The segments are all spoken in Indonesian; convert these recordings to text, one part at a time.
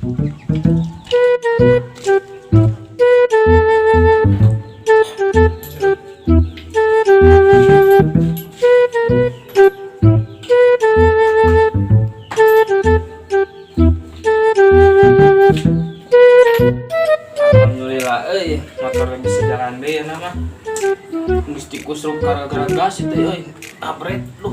Alhamdulillah, motor bisa jalan deh nama. Mesti kusruk gara-gara gas itu, abret lu.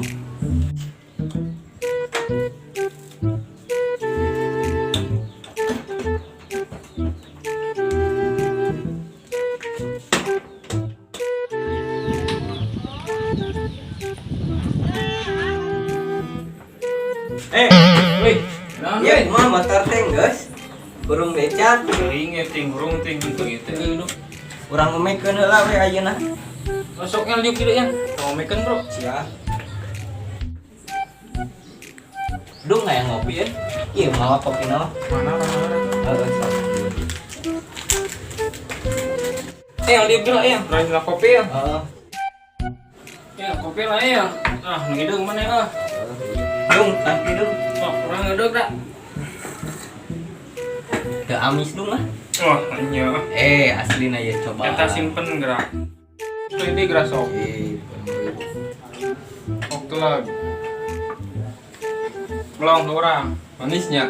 Wih, Ya, mah motor teh guys. Burung becat. inget burung gitu lu. Urang memekeun heula we ayeuna. Masuknya liuk kieu ya. Mau meken, Bro. Siap. Dung aya ngopi ya? Iya, malah kopi na. Mana? Heeh. Yang liuk dulu ya. Rajin kopi ya. Heeh. Ya, kopi lah ya. Ah, ngidung mana ya? Dung, tapi dung. Oh, kurang ngidung dah. Teu amis dung mah. Wah, iya. Aslina ya coba. Kita simpen gerak. Itu ini gerak sok. Waktu lagi. Belum orang. Manisnya.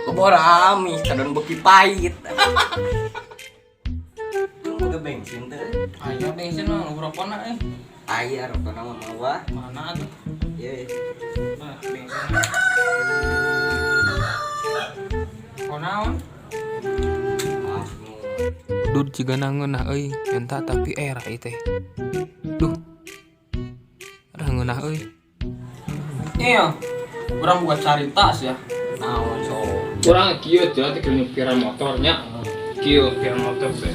Kebor amis, kadon beuki pahit. Dung boga bensin teh. Aya bensin mah berapa na Aya rokona mah mawah. Mana tuh? Ye. Nah, bensin. Konaon? Dud cigana ngeunah euy, enta tapi era ieu teh. Duh. Ada ngeunah euy. Iya. Urang buat cari tas ya. Naon so. Urang kieu teh teh nyupiran motornya. Kieu piran motor teh.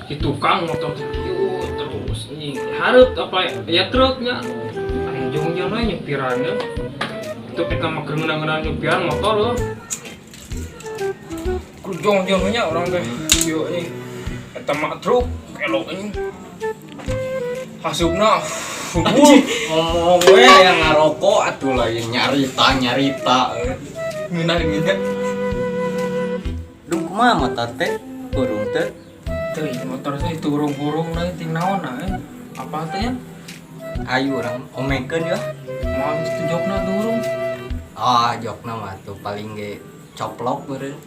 Di tukang motor teh kieu terus nih hareup apa ya truknya. Anjung-anjung we nyupirannya. Itu kita mah ngeunah nyupiran motor loh. Jong-jongnya orang teh kieu nih. Eta mah truk elok ini. Hasupna Ngomong we yang ngarokok atuh lain nyarita. ngeunah. Dung kumaha motor teh? Burung teh. Teuy motor teh turung-turung na ting naon na apa teh ya? Ayo urang omekeun ya. Moal itu jokna turung. Jokna mah tuh paling ge coplok beureun.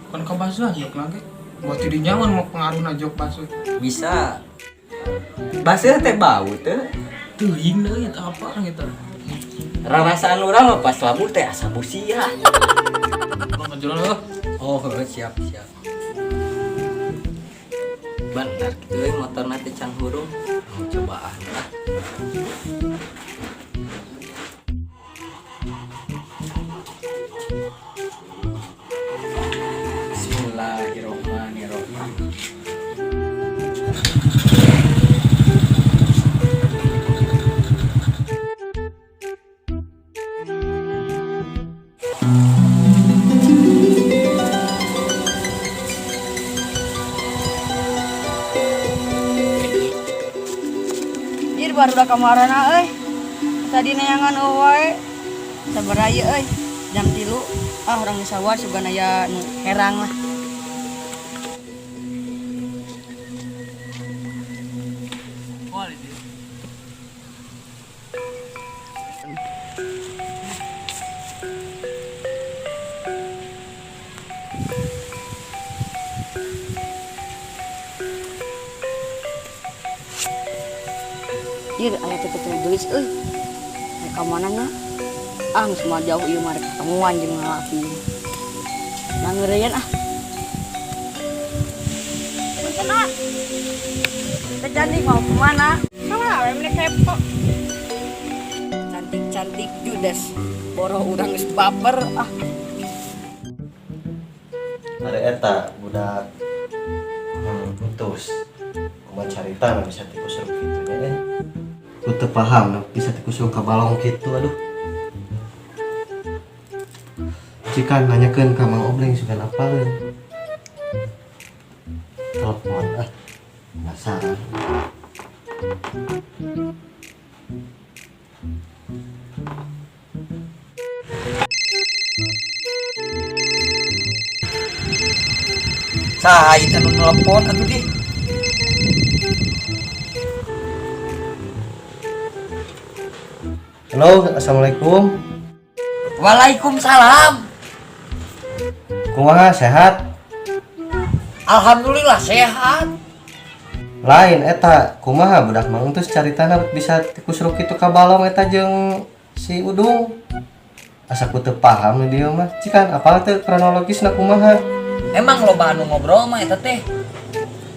Kan kabasuh jok lagi. Buat jadi nyaman mau pengaruhna jok basuh. Bisa. Baseuh teh bau teh. Teuing deui eta apa gitu. Rarasaan urang mah pas labu teh asa busia. Ngajulan heuh. Oh, siap. Bener kitu we motorna teh can hurung. Cobaan lah. Bismillahirrahmanirrahim. Jir baru udah kamarana tadi neangan wae sabaraya jam 3 orang disawar sugan aya nu herang lah. Jir aya teh gelis ka manana geus mah jauh ieu mah ketemuan jeung lalaki nangeureun punten teh cantik mau kemana salah we kepo cantik judes boroh urang geus baper Ada eta budak entus kumaha carita bisa tikusur kitu nya ku teu paham bisa tikusur ka balong kitu aduh. Jika nanyakeun ka Mang Obleng sugan apaleun. Telepon penasaran. Saya itu nelpon atuh deh. Halo, assalamualaikum. Waalaikumsalam. Kumaha sehat? Alhamdulillah sehat. Lain eta kumaha budak mang terus caritana bisa tikusruk itu ka balong eta jeung si Udung. Asa ku teu paham nih dia mah. Cikan apal teh kronologisna kumaha? Emang loba anu ngobrol mah eta teh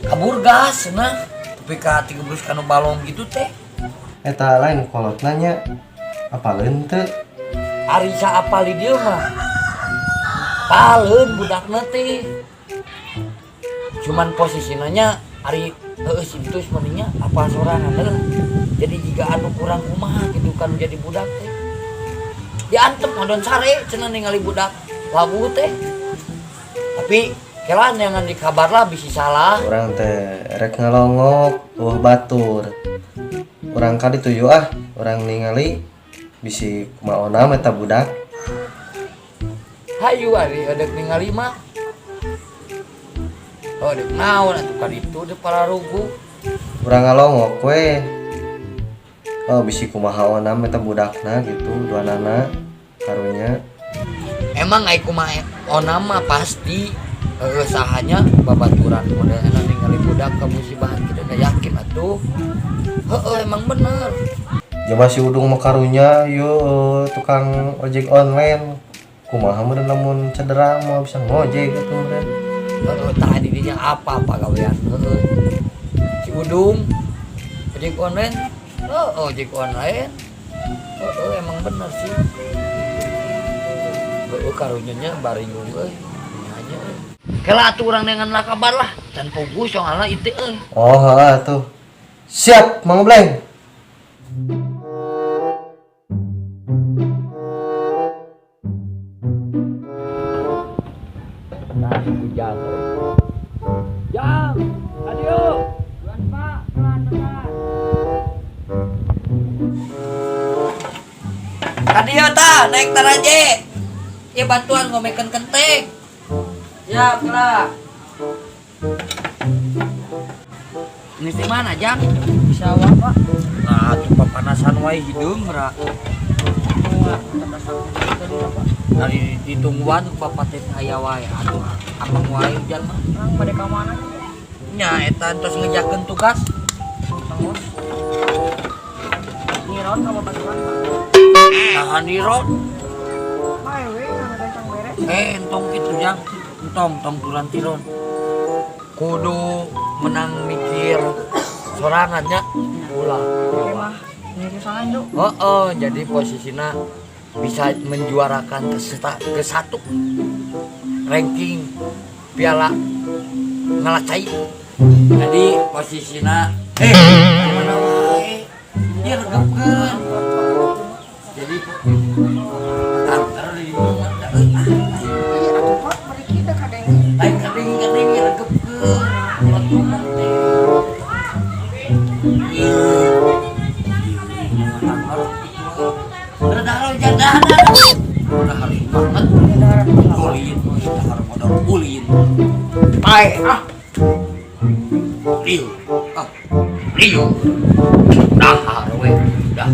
kabur gas cenah. Tapi ka tigebrus kanu balong gitu teh. Eta lain kolot nanya apaleun teu? Arisa apal di dieu mah. Paleun budakna teh. Cuman posisinya ari heuh sintus meninya apa sorangan teh. Jadi jika anu kurang kumaha gitu kan jadi budak teh. Diantep ngadon sare cenah ningali budak labu teh. Tapi kelan jangan dikabar lah bisi salah. Urang teh rek ngalongok batur. Urang ka ditu yo urang ningali bisi kumaha eta budak. Hayu ari adek ningali mah. Oh dek naon atuh ka ditu dek para rugu. Urang ngalongok we. Oh bisi kumaha onam eta budakna gitu duanana karunya. Emang ai kumaha onam mah pasti sahanya babaturan modelna ningali budak ka musibahan kita gak yakin atuh. Heeh emang bener. Jama si Udung mah karunya yo tukang ojek online. Kumaha meureun lamun cedera mau bisa ngojek atuh meureun. Tadi dinya apa gawean heeh. Si Udung ojek online. Ojek online. Emang bener sih. Karunya bari euy. Nanya. Kela atuh urang dengan lah kabar lah. Dan fokus soalna itu euy. Oh heeh tuh. Siap Mang Bleng. Nah, hujan. Jam. Adio. Tuan Pak, pelan-pelan. Adio ta, naik taraje. Ya bantuan ngomekeun kenteng. Siap, kelak. Ini di mana, Jang? Di sawah, Pak. Nah, tuh papanasan wae hidung ra. Dari ditungguan papa teh aya wae. Aduh, abang wae hujan mah. Orang pada ka mana? Nya eta tos ngejakeun tugas. Tengos. Niron ka babaturan, Pak. Nah, niron. Bae we, kana gancang beres. Entong kitu, Jang. Tong turan tiron. Kudu menang mikir sorangannya ulah. Oke mah, ini salah Cuk. Jadi posisinya bisa menjuarakan ke satu ranking piala ngelacai. Jadi posisinya mana wae dia regepkeun. Jadi antar di rumah Atuh Pak, mari kita kadeng. lain kadang regepkeun. Buat ngomong teh. Udah hari banget. Ulin, dahar modal ulin. Pae Rio. Rio. Dahar we. Dah.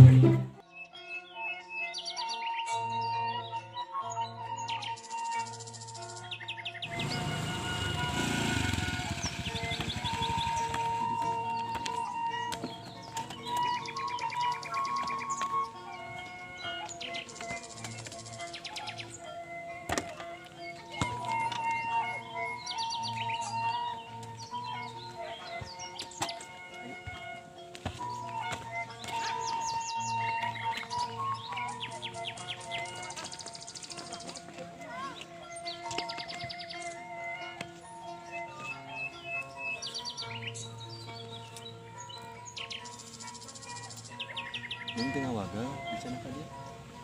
Ini tengah waga di sana ka dia.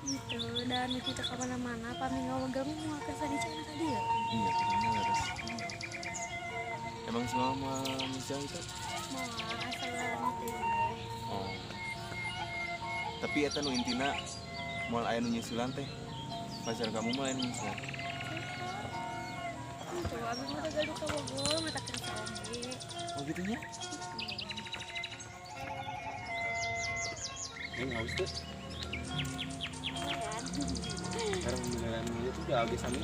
Gitu, dan kita kemana-mana pami ngawagamu mau ke sana ka dia. Iya, karena harus. Emang semua Misal itu? Mau asal nanti. Oh. Tapi eta nu intina moal aya nu nyusulan teh. Pacar kamu mah aya nu nyusulan. Tuh, abis mah gaduh ka Bogor, mata kerja oge. Oh gitunya? Neng haus tuh. Sekarang beneran itu udah habis kami.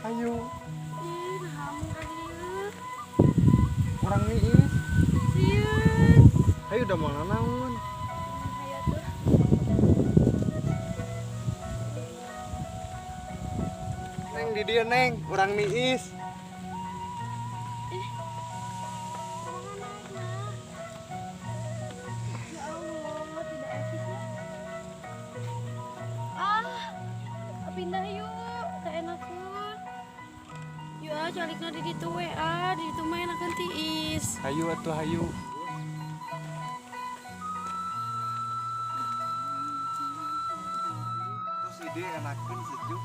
Ayo, Nah, kamu ka dieu. kurang niis. Sieun. Ayo udah mau naon. Aya tuh. Neng di dia neng, kurang niis. Ya Allah, tidak etis ya. Ah, pindah yuk, tak enakeun. Ya, calikna di ditu we, di ditu mah enakeun tiis. Ayo atuh ayo. Terus ide enakan sejuk.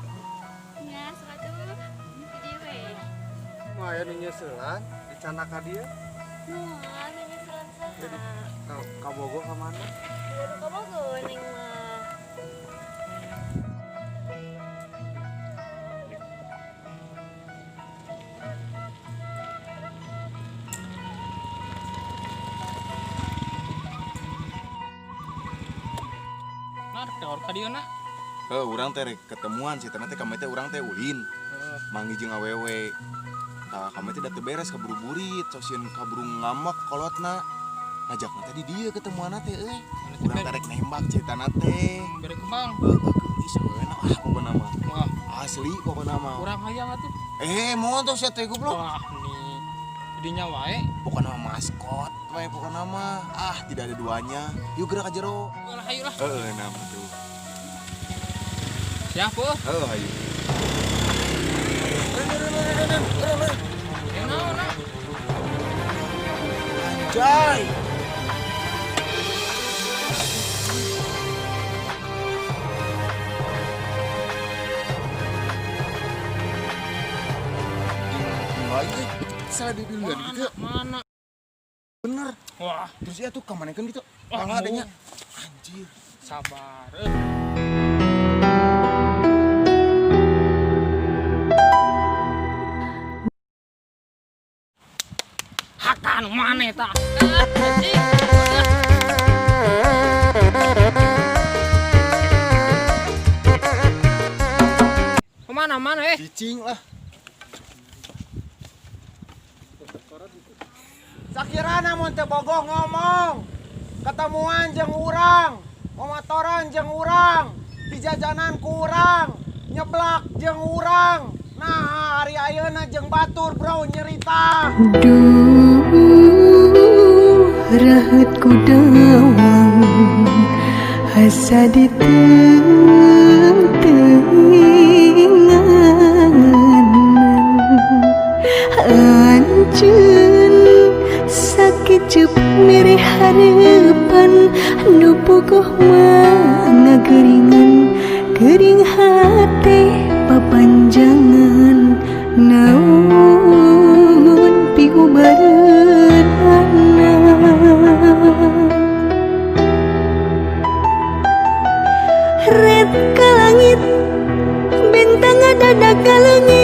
Ya, sekatu di dieu we. Lumayan nyeuselan di Canaka dia. Moal menyesulan saha. Ka Bogor ka mana? Baru ka Bogor neng mah. Nah, teor ka dieu na. Urang teh rek ketemuan sih teh kami teh urang teh ulin. Mangi jeung awewe. Tah kami teh da teu beres kaburu-burit, sosieun kaburu ngamak kolotna. Ngajakna teh di dieu ketemuanna teh euy. Urang teh rek nembak ceritana teh. Bere kembang. Geus aweuna pokona mah. Wah, Asli pokona mah. kurang hayang atuh. Moal tuh sia teh goblok. Wah, nih. Dinya wae. Pokona mah maskot we pokona mah. Tidak ada duanya. Yuk gerak ka jero. Ulah hayu lah. Nama tuh. Siap, Hayu. Naon na? Jai. Lagi salah dipilihan gitu. Mana? Bener. Wah, Terus ya tuh kamanekan gitu. Wah, Malah adanya. mau. Anjir. sabar. Hakan mana eta? Kemana mana Cicing lah. Sakirana mun teu bogoh ngomong. Ketemuan jeung urang, momotoran jeung urang, dijajanan ku urang, nyeblak jeung urang. Nah, hari ayeuna jeung batur bro nyerita. Duh, rahat ku dawang asa ditentingan anjeun sakit cup mere harapan nu puguh mah ngageringan gering hate papanjangan naon piubareunana red ka langit bintang ada ka leungit